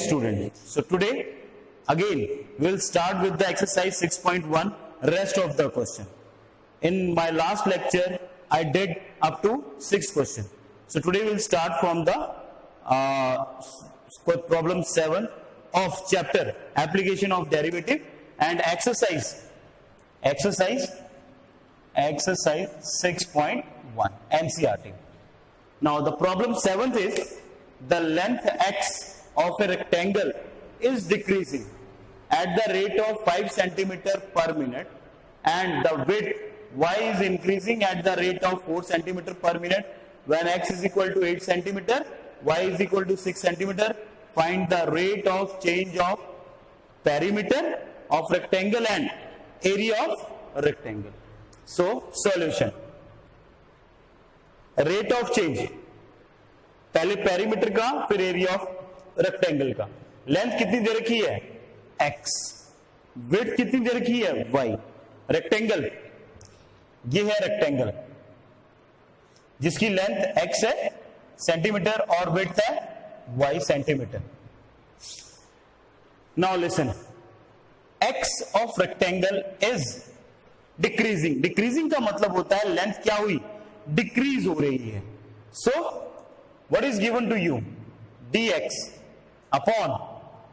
student, so today again we'll start with the exercise 6.1, rest of the question. In my last lecture I did up to 6 questions. So today we'll start from the problem 7 of chapter application of derivative and exercise 6.1 NCERT. Now the problem 7th is the length x of a rectangle is decreasing at the rate of 5 centimeter per minute and the width y is increasing at the rate of 4 centimeter per minute when x is equal to 8 centimeter, y is equal to 6 centimeter. Find the rate of change of perimeter of rectangle and area of rectangle. So solution, rate of change, पहले perimeter का फिर area of rectangle का. Length कितनी दे रखी है x, width कितनी दे रखी है y. rectangle, ये है rectangle जिसकी लेंथ x है सेंटीमीटर और विड्थ है y centimetre. Now listen, x of rectangle is decreasing. Decreasing का मतलब होता है लेंथ क्या हुई, डिक्रीज हो रही है. So what is given to you, dx upon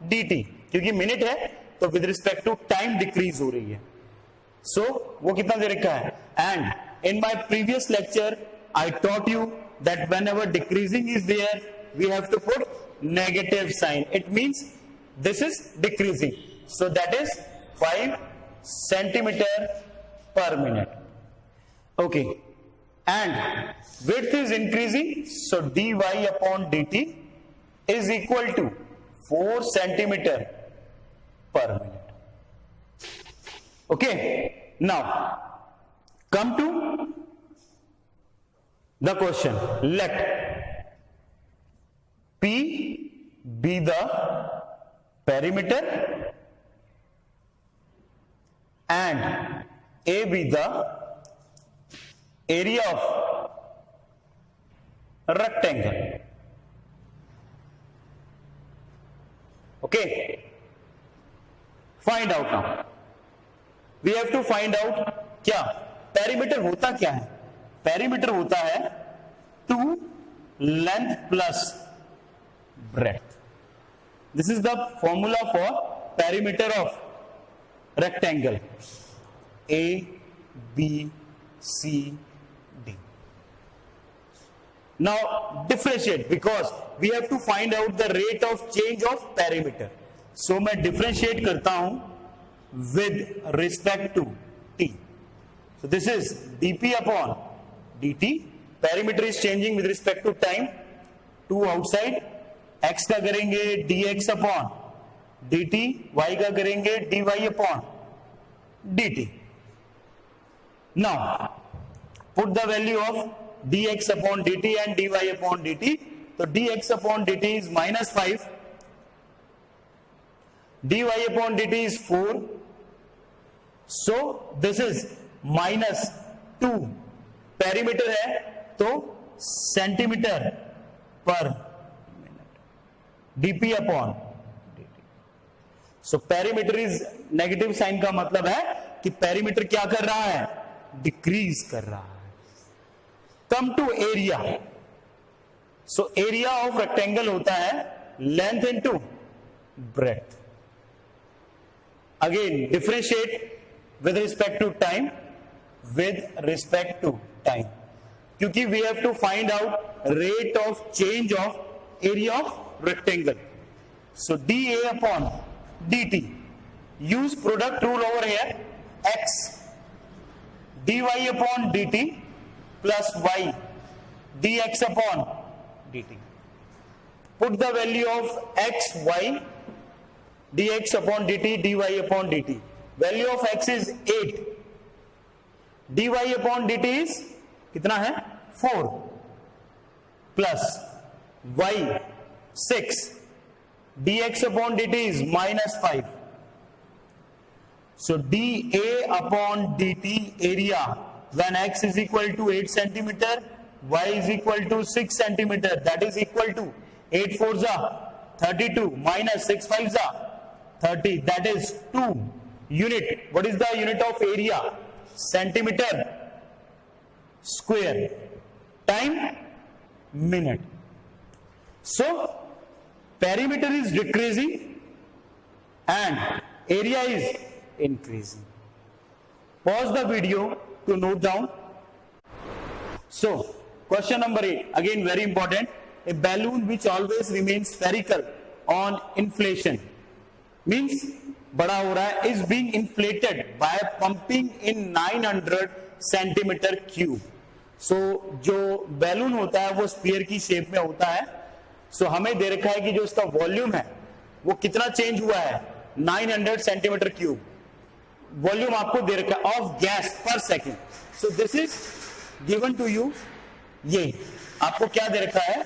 dt, क्योंकि मिनट है तो with respect to time decrease हो रही है. सो वो कितना दे रखा है. And in my previous lecture I taught you that whenever decreasing is there, we have to put negative sign. It means this is decreasing. So that is 5 centimeter per minute. Okay. And width is increasing. So dy upon dt is equal to 4 centimeter per minute. Okay. Now, come to the question. Let P be the perimeter and A be the area of rectangle. Okay, find out now. We have to find out क्या perimeter होता क्या है. Perimeter होता है 2 length plus breadth. This is the formula for perimeter of rectangle A, B, C, D. Now differentiate because we have to find out the rate of change of perimeter. So मैं differentiate करता हूं with respect to T. So this is dP upon dt. perimeter is changing with respect to time. 2 outside, x का करेंगे dx upon dt, y का करेंगे dy upon dt. Now put the value of dx upon dt and dy upon dt. So dx upon dt is -5, dy upon dt is 4. So this is -2. Perimeter है तो centimetre पर minute, dp upon dt. So perimeter is negative sign का मतलब है कि perimeter क्या कर रहा है, डिक्रीज कर रहा है. Come to area. So area of rectangle होता है length into breadth. Again differentiate with respect to time, with respect to time, क्योंकि we have to find out rate of change of area of rectangle. So dA upon dt, use product rule over here, x dy upon dt plus y dx upon dt. Put the value of x, y, dx upon dt, dy upon dt. Value of x is 8, dy upon dt is कितना है 4 plus y 6, dx upon dt is -5. So dA upon dt area when x is equal to 8 centimeter, y is equal to 6 centimeter, that is equal to 8 4s 32 minus 6 5s are 30, that is 2 unit. What is the unit of area? Centimeter square. Time? Minute. So perimeter is decreasing and area is increasing. Pause the video to note down. So question number 8, again very important. A balloon which always remains spherical on inflation means बड़ा हो रहा है, is being inflated by pumping in 900 centimeter cube. So जो balloon होता है वो sphere की shape में होता है. So हमें दे रखा है कि जो इसका वॉल्यूम है वो कितना चेंज हुआ है, 900 सेंटीमीटर क्यूब वॉल्यूम आपको दे रखा है ऑफ गैस पर second. So this is given to you. ये आपको क्या दे रखा है,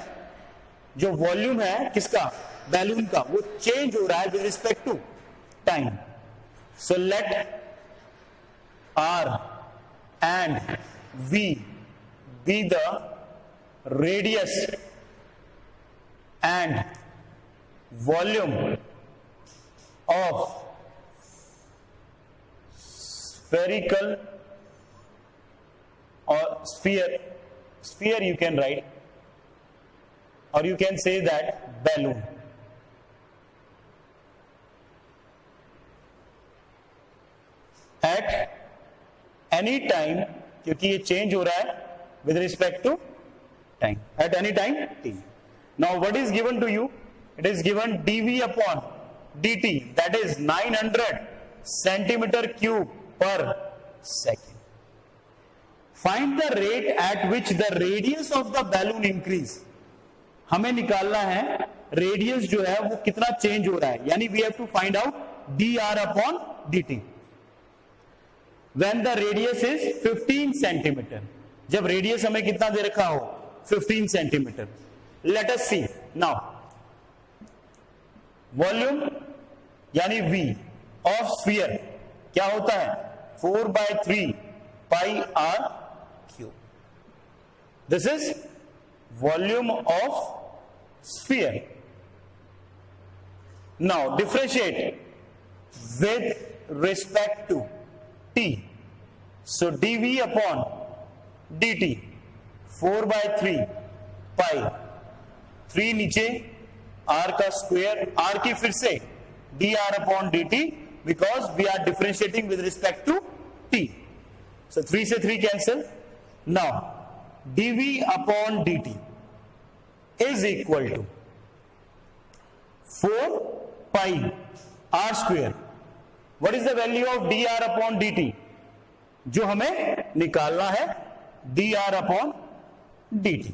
जो वॉल्यूम है किसका, बैलून का, वो चेंज हो रहा है with respect to time. So let R and V be the radius and volume of spherical or sphere you can write, or you can say that balloon. At any time, क्योंकि ये change हो रहा है with respect to time, at any time t. Now what is given to you? It is given dV upon dt, that is 900 centimeter cube per second. Find the rate at which the radius of the balloon increase. हमें निकालना है radius जो है वो कितना change हो रहा है, यानी we have to find out dr upon dt when the radius is 15 centimeter. जब रेडियस हमें कितना दे रखा हो, 15 centimetre. Let us see now volume यानी V ऑफ स्फीयर क्या होता है, 4/3 pi r cube. This is volume of sphere. Now differentiate with respect to t. so dv upon dt 4/3 pi, 3 नीचे r का स्क्वायर, r की फिर से dr upon dt because we are differentiating with respect to t. so 3 से 3 cancel. now dv upon dt is equal to 4 pi r square. what is the value of dr upon dt? जो हमें निकालना है dr upon dt.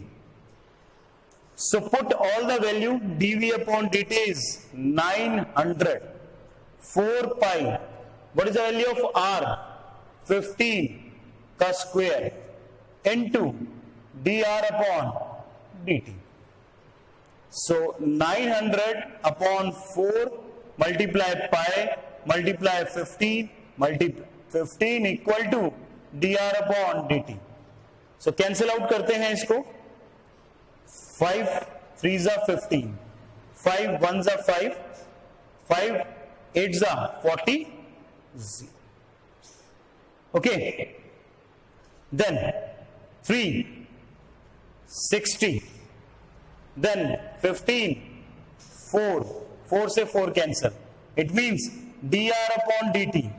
so put all the value. dv upon dt is 900. 4 pi, what is the value of r? 15 का square into dr upon dt. so 900 upon 4 multiply pi multiply 15 multiply 15 equal to dr upon dt. so cancel out करते हैं इसको. 5 3s are 15, 5 1s are 5, 5 8s are 40. okay, then 3 60, then 15 4 से 4 cancel. it means dr upon dt,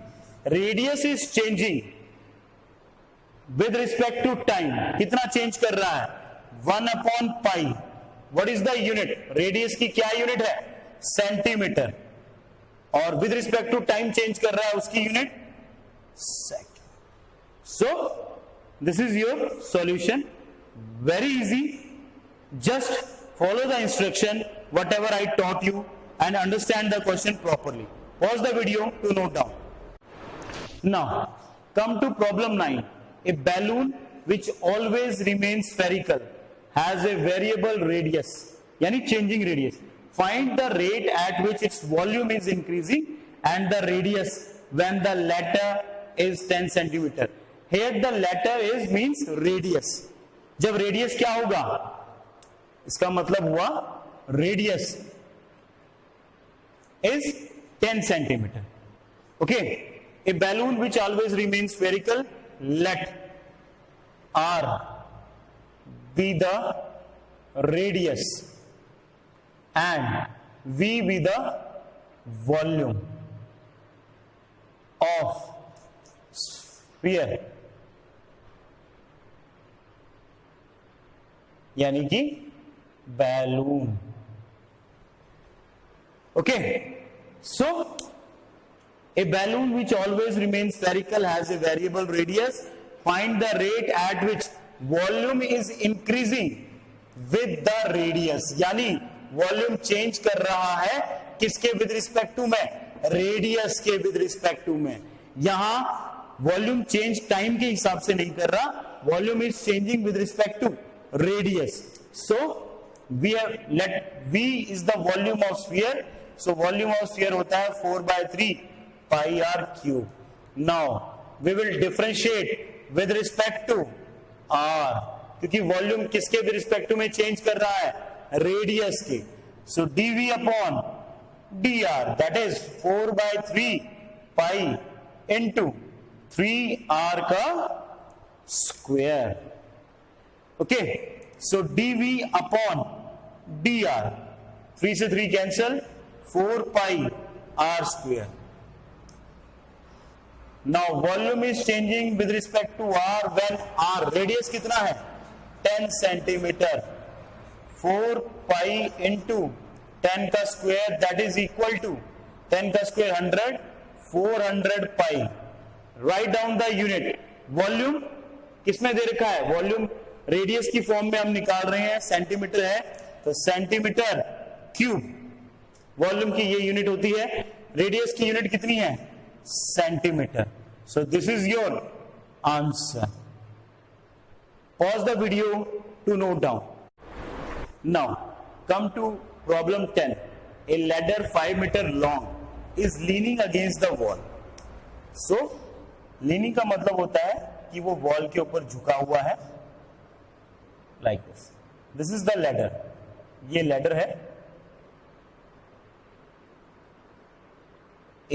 radius is changing with respect to time. कितना change कर रहा है, 1 upon pi. what is the unit? radius की क्या यूनिट है, centimetre, और with respect to time change कर रहा है उसकी unit second. so this is your solution. very easy. just follow the instruction whatever I taught you and understand the question properly. pause the video to note down. now come to problem 9. a balloon which always remains spherical has a variable radius, yani changing radius. find the rate at which its volume is increasing and the radius when the latter is 10 centimeter. here the latter is means radius. जब radius क्या होगा, इसका मतलब हुआ radius is 10 centimeter. Okay, a balloon which always remains spherical, let r be the radius and v be the volume of sphere, यानी कि balloon. Okay, so a balloon which always remains spherical has a variable radius. Find the rate at which volume is increasing with the radius. यानी volume change कर रहा है किसके with respect to में, radius के with respect to में. यहां volume change time के हिसाब से नहीं कर रहा, volume is changing with respect to radius. So we have let v is the volume of sphere. So volume of sphere होता है 4/3 pi r cube. Now we will differentiate with respect to r, क्योंकि volume किसके with respect to में change कर रहा है, radius के. So dv upon dr, that is 4/3 pi into 3r का square. Okay, so dv upon dr, 3 से 3 cancel, 4 pi r square. Now volume is changing with respect to r when r radius कितना है 10 centimetre. 4 pi into 10 का square, that is equal to 10 का square 100, 400 pi. Write down the unit. Volume किसमें दे रखा है, volume radius की form में हम निकाल रहे हैं, सेंटीमीटर है तो सेंटीमीटर क्यूब वॉल्यूम की ये यूनिट होती है. रेडियस की यूनिट कितनी है, centimetre. So this is your answer. Pause the video to note down. Now come to problem 10. A ladder 5 metre long is leaning against the wall. So leaning का मतलब होता है कि वो वॉल के ऊपर झुका हुआ है, like this. This is the ladder. ये लैडर है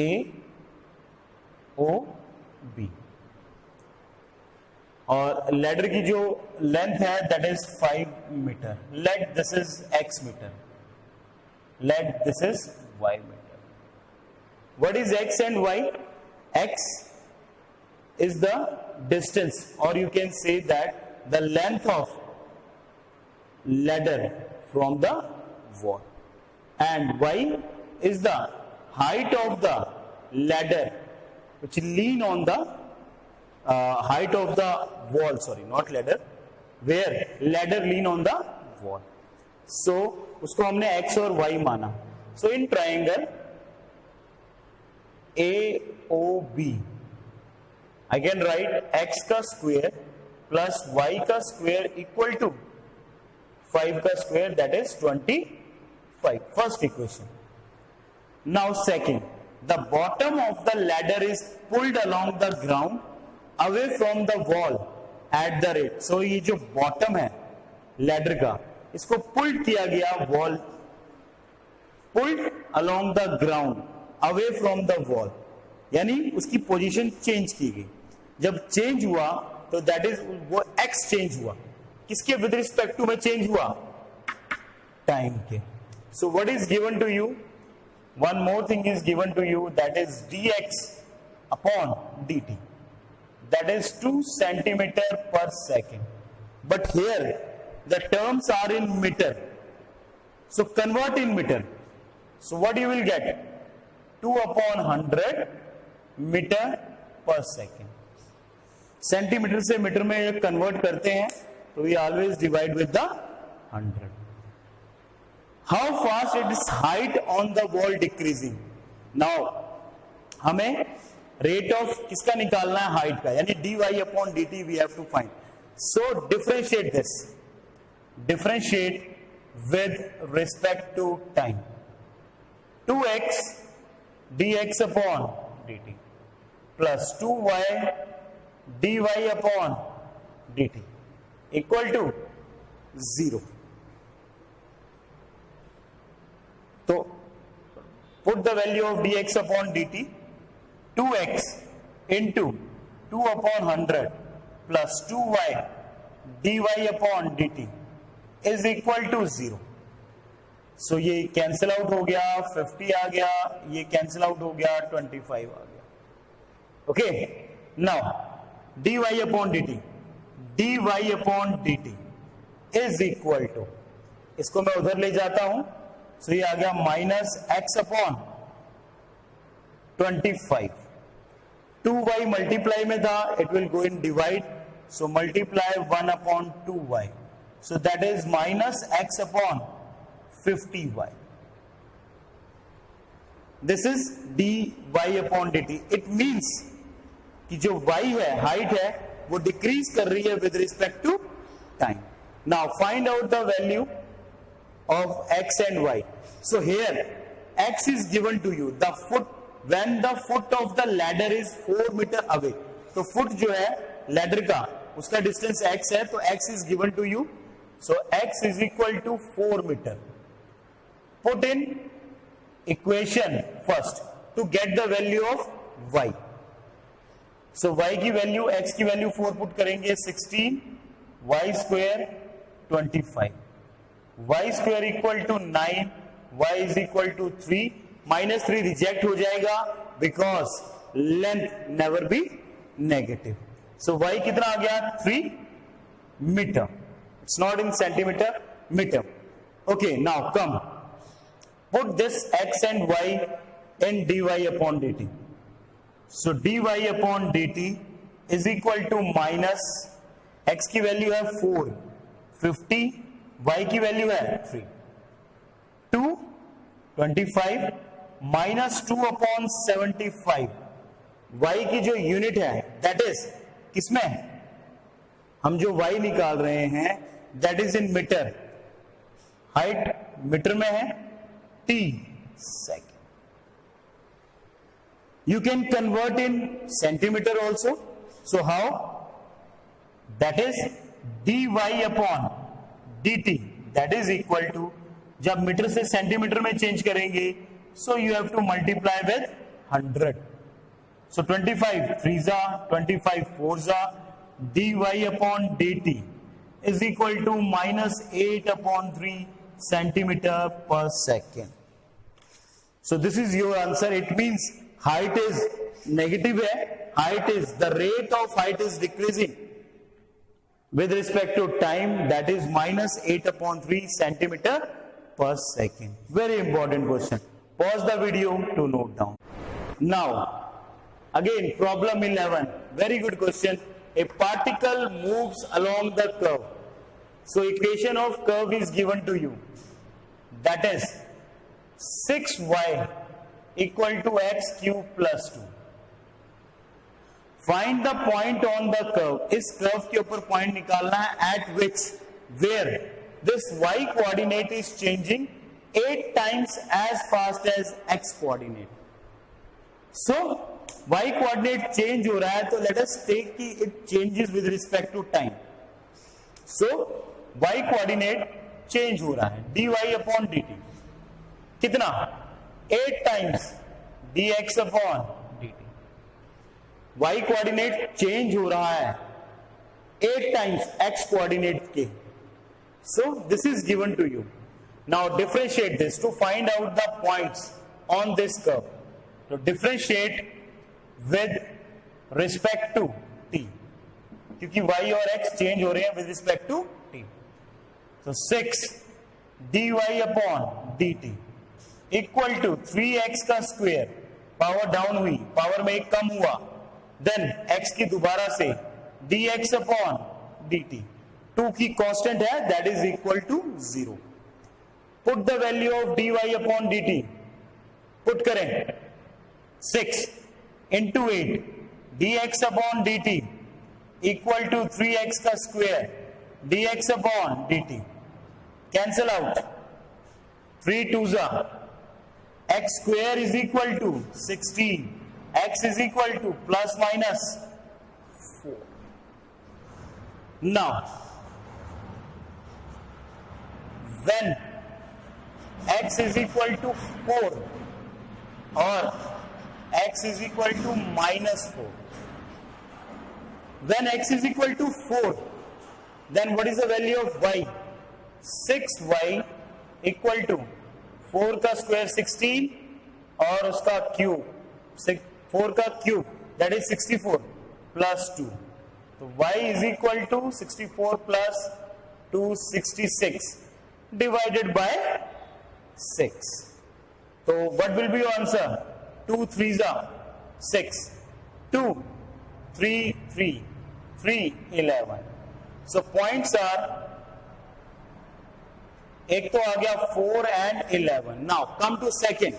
AOB, और लैडर की जो लेंथ है that is 5 metre. Let this is x metre, let this is y metre. What is x and y? x is the distance, or you can say that the length of ladder from the wall, and y is the height of the ladder which lean on the height of the wall, sorry not ladder, where ladder lean on the wall. So उसको हमने x और y माना. So in triangle AOB I can write x का square plus y का square equal to 5 का square, that is 25. First equation. Now second, the bottom of the ladder is pulled along the ground away from the wall at the rate. So ये जो bottom है ladder का, इसको pulled किया गया wall, pulled along the ground away from the wall, यानी उसकी position change की गई. जब चेंज हुआ तो दैट इज वो एक्स चेंज हुआ, किसके विद रिस्पेक्ट टू में चेंज हुआ, टाइम के. So what is given to you, one more thing is given to you, that is dx upon dt, that is 2 centimetre per second. But here the terms are in metre, so convert in metre. So what you will get, 2 upon 100 metre per second. Centimetre से metre में convert करते हैं तो we always divide with the 100. How fast it is height on the wall decreasing. Now हमें rate of किसका निकालना है, height का, यानी dy upon dt we have to find. So differentiate this, differentiate with respect to time. 2x dx upon dt plus 2y dy upon dt equal to 0. तो Put the value of dx upon dt. 2x into 2 upon 100 plus 2y dy upon dt is equal to 0. So ये cancel out हो गया, 50 आ गया, ये cancel out हो गया, 25 आ गया. Okay, now dy upon dt is equal to, इसको मैं उधर ले जाता हूं, सो ये आ गया minus x upon 25. 2y multiply में था, it will go in divide, so multiply 1 upon 2y, so that is minus x upon 50y. This is dy upon dt. It means कि जो y है, हाइट है, वो डिक्रीज कर रही है with respect to time. Now find out the value of x and y. So here x is given to you, the foot, when the foot of the ladder is 4 meter away. तो foot जो है ladder का, उसका distance x है, तो x is given to you. So x is equal to 4 meter. Put in equation first to get the value of y. So y की value, x की value 4 put करेंगे, 16, y square 25. y square equal to 9, y is equal to 3, minus 3 reject हो जाएगा because length never be negative. So y कितना आ गया? 3 meter. It's not in centimeter, meter. Okay, now come. Put this x and y in dy upon dt. So dy upon dt is equal to minus, x की value है 4, 50, y की value है 3, 2, 25 minus 2 upon 75. y की जो unit है that is किसमें, हम जो y निकाल रहे हैं that is in metre, height metre में है, t second. You can convert in centimetre also. So how, that is dy upon dt, that is equal to, जब मीटर से सेंटीमीटर में चेंज करेंगे, so you have to multiply with 100. So 25 3s are 25 4s are, dy upon dt is equal to minus 8 upon 3 centimeter per second. So this is your answer. It means height is negative है, height is, the rate of height is decreasing with respect to time, that is minus 8 upon 3 centimeter per second. Very important question. Pause the video to note down. Now, again problem 11. Very good question. A particle moves along the curve. So equation of curve is given to you. That is 6y equal to x cube plus 2. Find the point on the curve. इस curve के ऊपर point निकालना है at which, where this y coordinate is changing 8 times as fast as x coordinate. So y coordinate change हो रहा है, तो let us take कि it changes with respect to time. So y coordinate change हो रहा है, dy upon dt कितना, 8 times dx upon dt. y coordinate change हो रहा है 8 टाइम्स x कोऑर्डिनेट के. So this is given to you. Now differentiate this to find out the points on this curve. तो differentiate with respect to t, क्योंकि y और x change हो रहे हैं विद रिस्पेक्ट टू t. तो 6 dy upon dt equal to 3x का square, power down हुई, power में एक कम हुआ, देन x की दोबारा से dx अपॉन dt, 2 की कांस्टेंट है, that is equal to 0. Put the value of dy upon dt, put करें 6 into 8 dx upon dt equal to 3x का square dx upon dt, cancel out, 3 2s are, x square is equal to 16, x is equal to plus minus 4. Now, when x is equal to 4, और x is equal to -4. When x is equal to 4, then what is the value of y? 6y equal to 4 का square 16 और उसका cube 4 का cube that is 64 plus 2. तो y is equal to 64 plus 266 divided by 6. So what will be your answer? 2 3s are 6, 2 3 3 3 11. So points are, एक तो आ गया 4 and 11. Now come to second.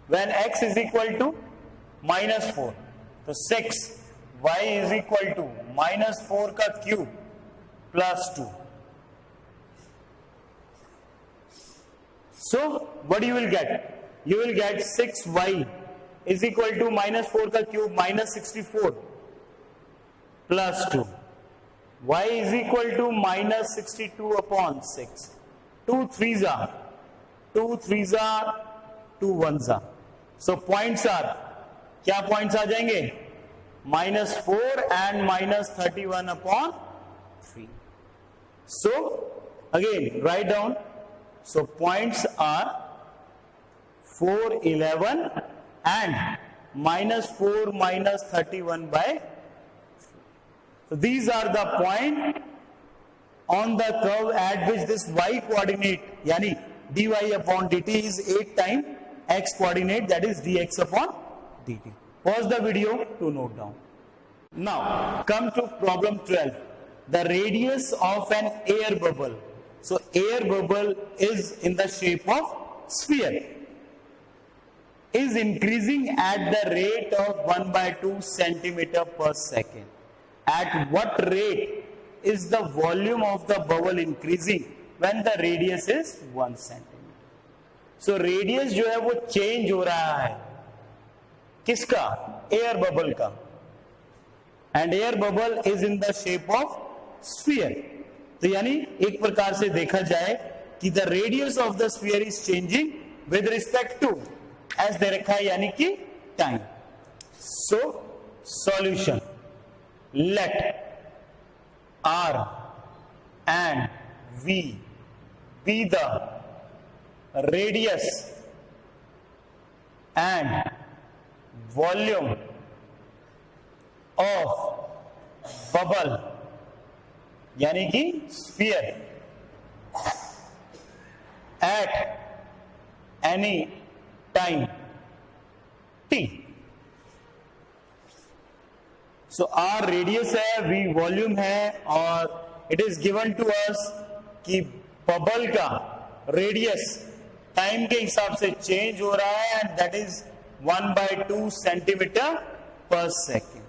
When x is equal to -4, तो 6, y is equal to -4 का cube plus 2. So what you will get? You will get 6y is equal to -4 का cube -64 plus 2. Y is equal to -62 upon 6. 2 3s are 2 3s are 2 1s are. So points are, क्या points आ जाएंगे? -4 and -31 upon 3. So again write down. So points are 4 11 and -4 -31 by 3. So these are the point on the curve at which this y coordinate yani dy upon dt is 8 times x coordinate, that is dx upon dt. Pause the video to note down. Now come to problem 12. The radius of an air bubble. So air bubble is in the shape of sphere, is increasing at the rate of 1/2 centimeter per second. At what rate is the volume of the bubble increasing when the radius is 1 centimeter? So radius जो है वो change हो रहा है, किसका? Air bubble का. And air bubble is in the shape of sphere. तो यानी एक प्रकार से देखा जाए कि the radius of the sphere is changing with respect to, एस दे रखा है यानी कि time. So solution, let r and v be the radius and volume of bubble यानी कि sphere at any time t. So r radius है, v volume है, और it is given to us कि बबल का रेडियस टाइम के हिसाब से चेंज हो रहा है and that is 1/2 centimetre per second.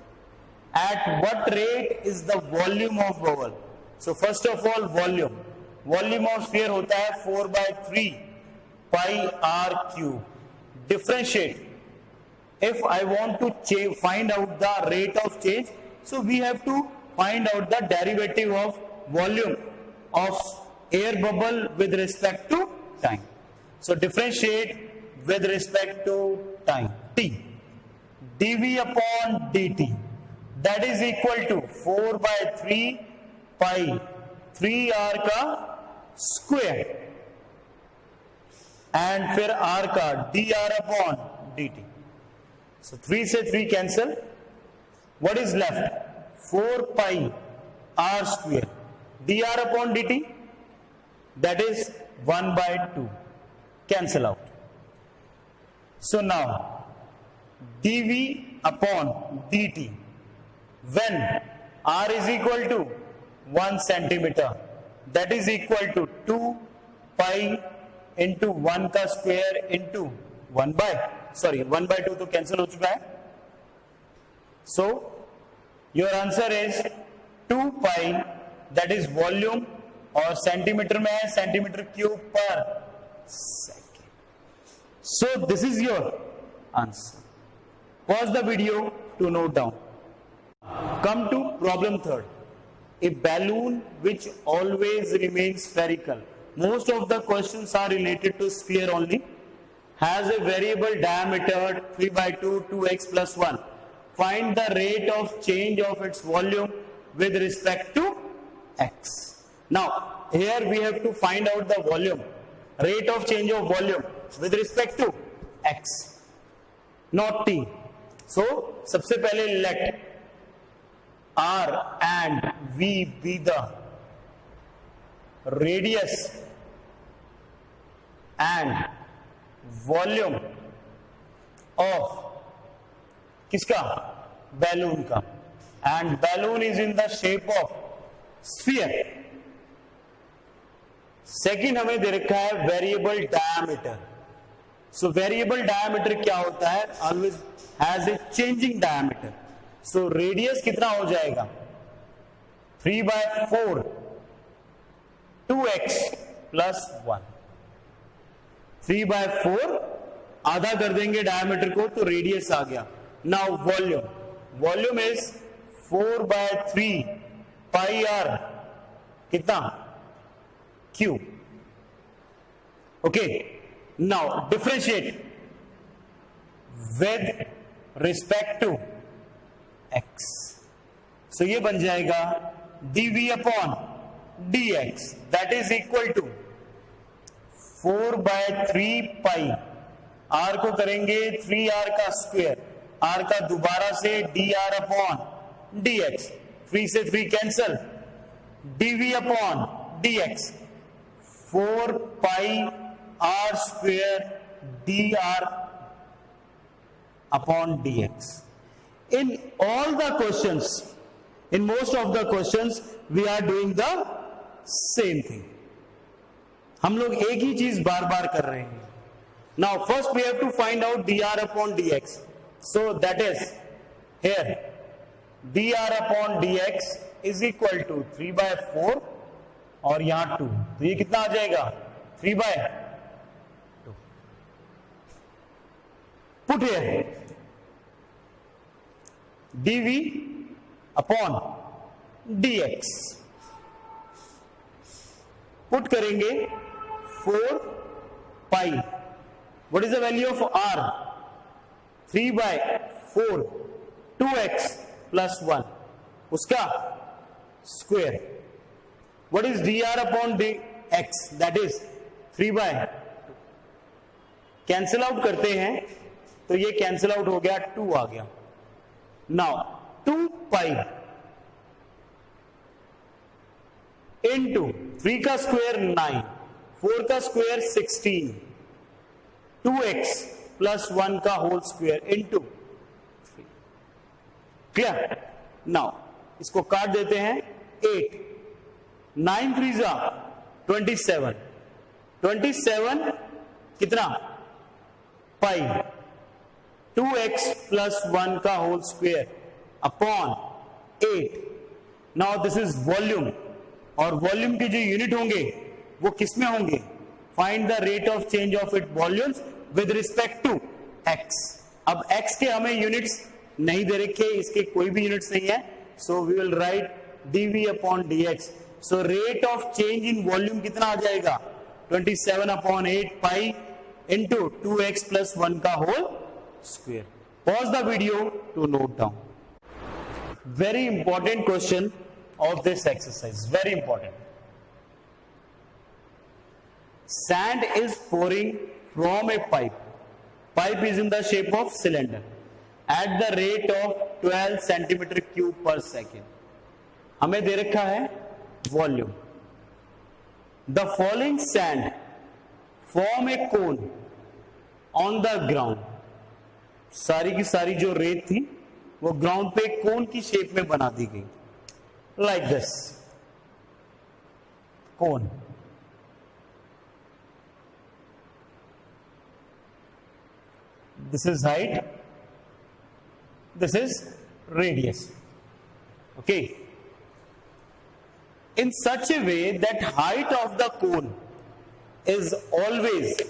At what rate is the volume of bubble? So first of all volume of sphere होता है 4/3 pi r cube. Differentiate. If I want to find out the rate of change, so we have to find out the derivative of volume of air bubble with respect to time. So differentiate with respect to time. T dv upon dt, that is equal to 4/3 pi 3r का square and फिर r का dr upon dt. So 3 से 3 cancel. What is left? 4 pi r square dr upon dt, that is 1/2. Cancel out. So now dv upon dt, when r is equal to 1 centimeter, that is equal to 2 pi into 1 का square into 1/2 तो cancel हो चुका है. So your answer is 2 pi, that is volume, और centimetre में है centimetre cube पर second. So this is your answer. Pause the video to note down. Come to problem 3rd. A balloon which always remains spherical. Most of the questions are related to sphere only. has a variable diameter 3 by 2, 2x plus 1. Find the rate of change of its volume with respect to x. Now, here we have to find out the volume, rate of change of volume with respect to x, not t. So, सबसे पहले let R and V be the radius and volume of किसका? Balloon का. And balloon is in the shape of sphere. Second हमें दे रखा है variable diameter. So variable diameter क्या होता है? Always has a changing diameter. So radius कितना हो जाएगा? 3/4 2x plus 1. 3/4 आधा कर देंगे डायमीटर को तो रेडियस आ गया. Now volume is 4/3 pi r कितना? Q. Okay. Now differentiate with respect to x. So ये बन जाएगा dv upon dx that is equal to 4/3 pi. r को करेंगे 3r का स्क्वायर, r का दोबारा से dr अपॉन dx. 3 से 3 cancel. dv upon dx 4 pi r square dr upon dx. In all the questions, in most of the questions, we are doing the same thing. हम लोग एक ही चीज बार बार कर रहे हैं. Now first we have to find out dr upon dx. So that is here dr upon dx is equal to 3/4 और यहां 2. तो ये कितना आ जाएगा? 3/2. Put here dv upon dx. Put करेंगे 4 pi. What is the value of r? 3/4 2x plus 1. उसका square. What is dr upon dx? That is 3/2. Cancel out करते हैं तो ये कैंसिल आउट हो गया, 2 आ गया. नाउ 2 pi into 3 का स्क्वायर 9, 4 का स्क्वायर 16, 2x plus 1 का whole square into 3. Clear? Now इसको काट देते हैं. 8 9 3 27. 27 कितना? पाई 2x plus 1 का whole square upon 8. Now this is volume, और वॉल्यूम के जो यूनिट होंगे वो किसमें होंगे? Find the rate of change of it volumes with respect to x. अब x के हमें यूनिट्स नहीं दे रखे, इसके कोई भी यूनिट्स नहीं है. So we will write dv upon dx. So rate of change in volume कितना आ जाएगा? 27/8 पाई इंटू 2x plus 1 का whole square. Pause the video to note down. Very important question of this exercise, very important. Sand is pouring from a pipe. Pipe is in the shape of cylinder at the rate of 12 centimeter cube per second. हमें दे रखा है volume. The falling sand form a cone on the ground. सारी की सारी जो रेत थी वो ग्राउंड पे कोन की शेप में बना दी गई. Like this cone. This is height, this is radius. Okay, in such a way that height of the cone is always,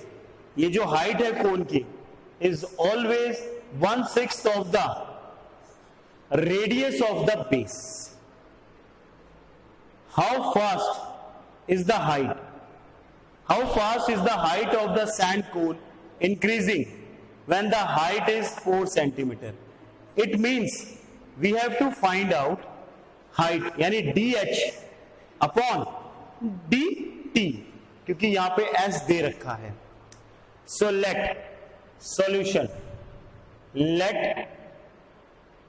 ये जो height है कोन की is always 1/6 of the radius of the base. How fast is the height? How fast is the height of the sand cone increasing when the height is 4 centimeter. It means we have to find out height यानी dh upon dt, क्योंकि यहां पे s दे रखा है. So let solution, let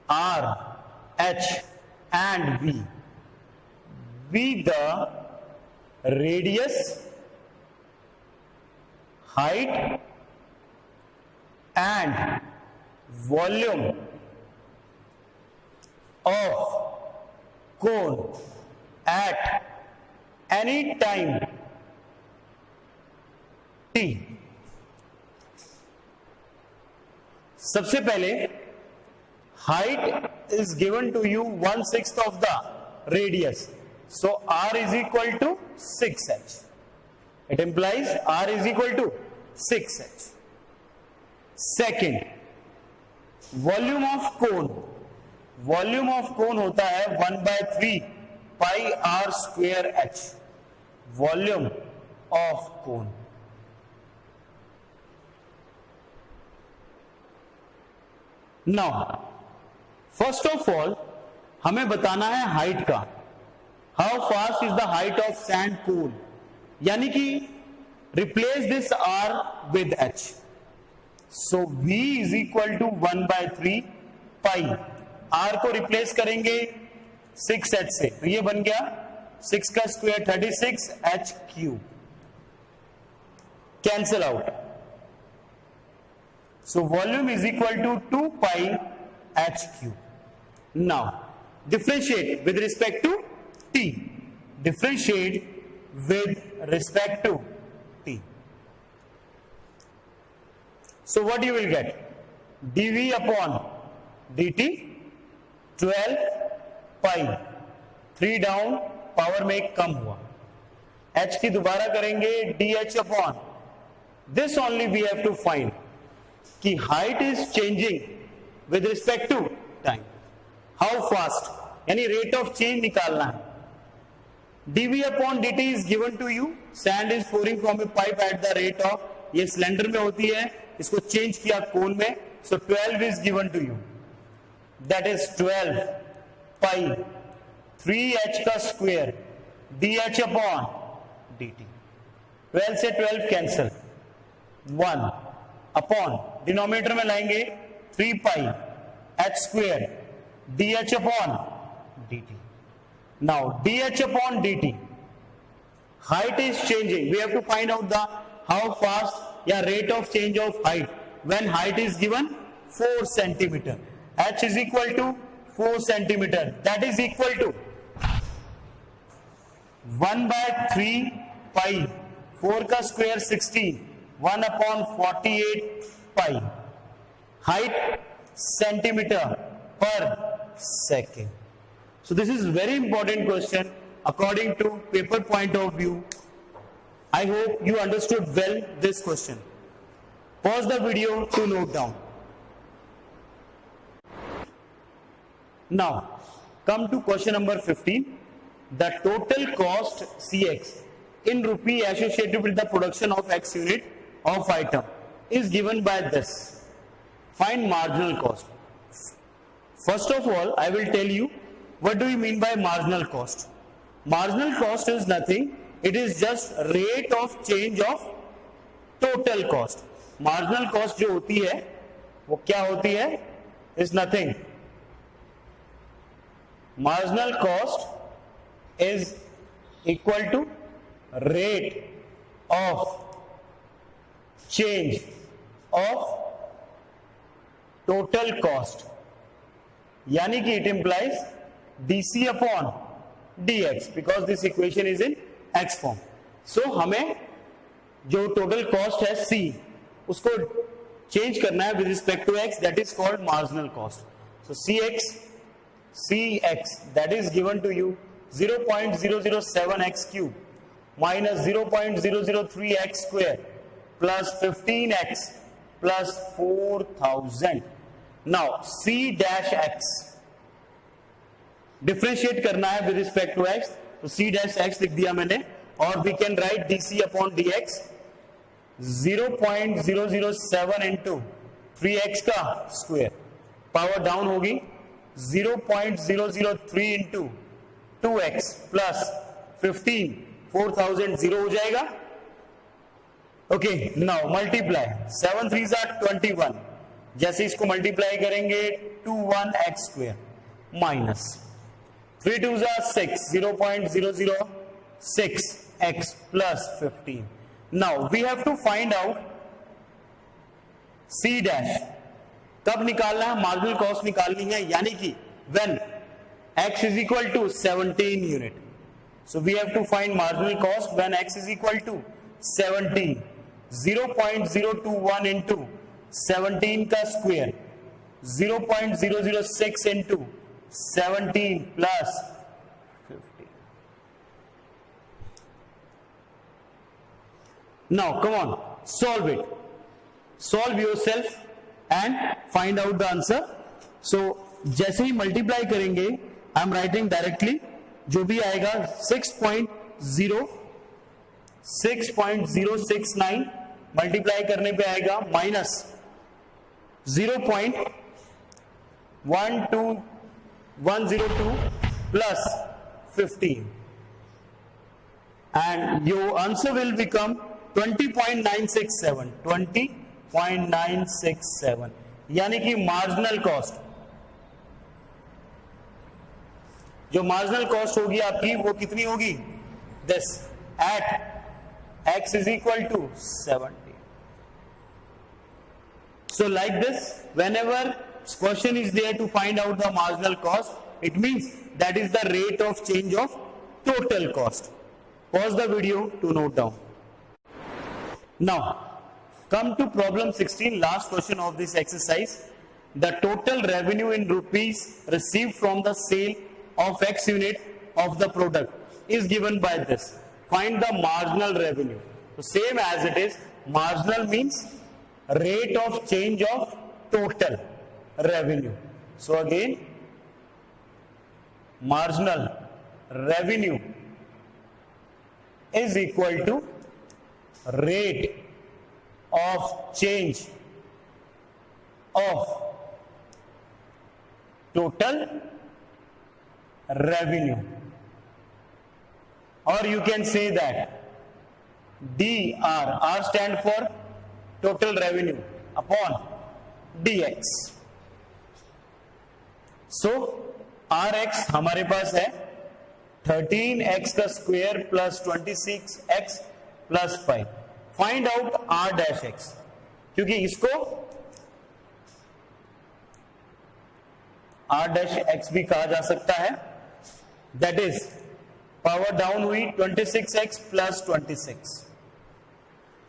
r, h and v be the radius, height and volume of cone at any time t. सबसे पहले height is given to you 1/6 of the radius, so r is equal to 6h. It implies r is equal to 6h. Second, volume of cone, volume of cone होता है 1/3 pi r square h, volume of cone. Now first of all हमें बताना है height का. How fast is the height of sand cone, यानी कि replace this r with h. So v is equal to 1/3 pi, r को replace करेंगे 6h से, तो ये बन गया 6 का square 36 h cube, cancel out. So volume is equal to 2 pi h cube. Now differentiate with respect to t. Differentiate with respect to t. So what you will get? dv upon dt 12 pi, 3 down, power में कम हुआ. h की दोबारा करेंगे dh upon this. Only we have to find कि height is changing with respect to time. How fast, यानी rate of change निकालना है. dv upon dt is given to you. Sand is pouring from a pipe at the rate of, ये cylinder में होती है, इसको change किया cone में, so 12 is given to you. That is 12 pi 3h का स्क्वायर dh अपॉन dt. 12 से 12 cancel, 1 upon denominator में लाएंगे 3 पाई h square dh upon dt. Now dh upon dt, height is changing. We have to find out the how fast या rate of change of height when height is given 4 centimeter. h is equal to 4 centimeter. That is equal to 1/3 pi, 4 का square 16, 1 upon 48 pi. Height centimeter per second. So this is very important question according to paper point of view. I hope you understood well this question. Pause the video to note down. Now come to question number 15. The total cost Cx in rupee associated with the production of X unit of item is given by this. Find marginal cost. First of all, I will tell you what do we mean by marginal cost. Marginal cost is nothing, it is just rate of change of total cost. Marginal cost जो होती है वो क्या होती है? Is nothing. Marginal cost is equal to rate of change of total cost, यानी कि it implies dc upon dx because this equation is in x form. So हमें जो total cost है c उसको change करना है with respect to x, that is called marginal cost. So cx that is given to you 0.007x cube minus 0.003x square plus 15x plus 4000. Now c dash x differentiate करना है with respect to x, तो c dash x लिख दिया मैंने, और we can write dc upon dx 0.007 into 3x का square, power down होगी 0.003 into 2x plus 15, 4000 zero हो जाएगा। ओके, नाउ मल्टीप्लाई 7 3 21, जैसे इसको मल्टीप्लाई करेंगे 21x square minus 3 2 6, 0.006x plus 15। Now we have to find out C dash. कब निकालना है? मार्जिनल कॉस्ट निकालनी है, यानी कि when x is equal to 17 unit. So we have to find marginal cost when x is equal to 17। 0.021 into 17 का square, 0.006 into 17 plus 50। Now come on, solve it. Solve yourself and find out the answer. So जैसे ही multiply करेंगे, I am writing directly, जो भी आएगा 6.069 multiply करने पे आएगा minus 0.12102 plus 15, and your answer will become 20.967, 20.967, यानी कि मार्जिनल कॉस्ट, जो मार्जिनल कॉस्ट होगी आपकी वो कितनी होगी? This eight x is equal to 70. So like this, whenever question is there to find out the marginal cost, it means that is the rate of change of total cost. Pause the video to note down. Now come to problem 16, last question of this exercise. The total revenue in rupees received from the sale of x unit of the product is given by this. Find the marginal revenue. So same as it is, marginal means rate of change of total revenue. So again, marginal revenue is equal to rate of change of total revenue, or you can say that DR, R stand for total revenue, upon DX. So RX हमारे पास है 13x का square plus 26x plus 5। Find out R dash x, क्योंकि इसको R dash x भी कहा जा सकता है, दैट इज पावर डाउन हुई 26x plus 26।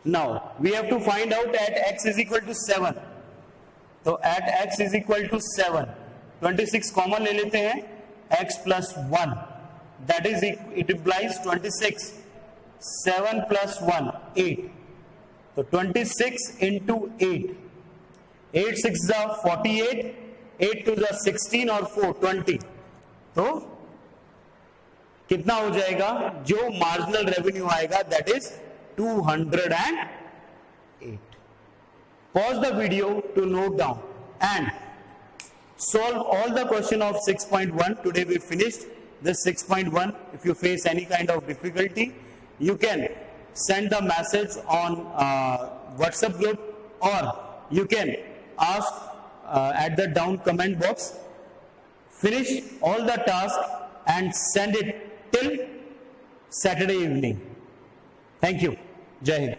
Now we have to find out at x is equal to 7, तो at x is equal to 7, 26 common ले लेते हैं, x plus 1, that is it implies 26, 7 plus 1 8, तो 26 इंटू 8, 8 6 जा 48, 8 2 जा 16 और 4 20, तो कितना हो जाएगा? जो मार्जिनल रेवेन्यू आएगा that is 208. Pause the video to note down and solve all the question of 6.1. Today we finished this 6.1. If you face any kind of difficulty, you can send the message on WhatsApp group, or you can ask at the down comment box. Finish all the task and send it till Saturday evening. Thank you. Jai Hind.